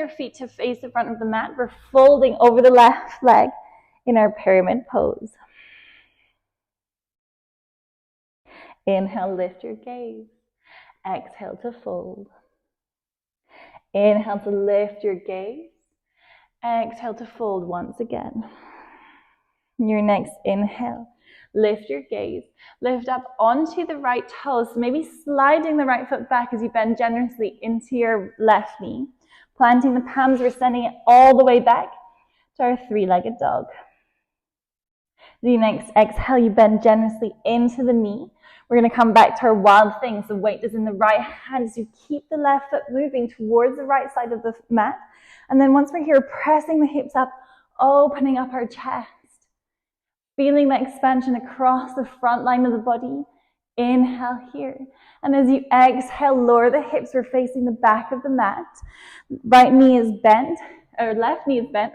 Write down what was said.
your feet to face the front of the mat. We're folding over the left leg in our pyramid pose. Inhale, lift your gaze. Exhale to fold. Inhale to lift your gaze. Exhale to fold once again. Your next inhale, lift your gaze. Lift up onto the right toes, so maybe sliding the right foot back as you bend generously into your left knee. Planting the palms, we're sending it all the way back to our three-legged dog. The next exhale, you bend generously into the knee. We're going to come back to our wild things. The weight is in the right hand, so you keep the left foot moving towards the right side of the mat. And then once we're here, pressing the hips up, opening up our chest. Feeling that expansion across the front line of the body. Inhale here. And as you exhale, lower the hips. We're facing the back of the mat. Right knee is bent, or left knee is bent.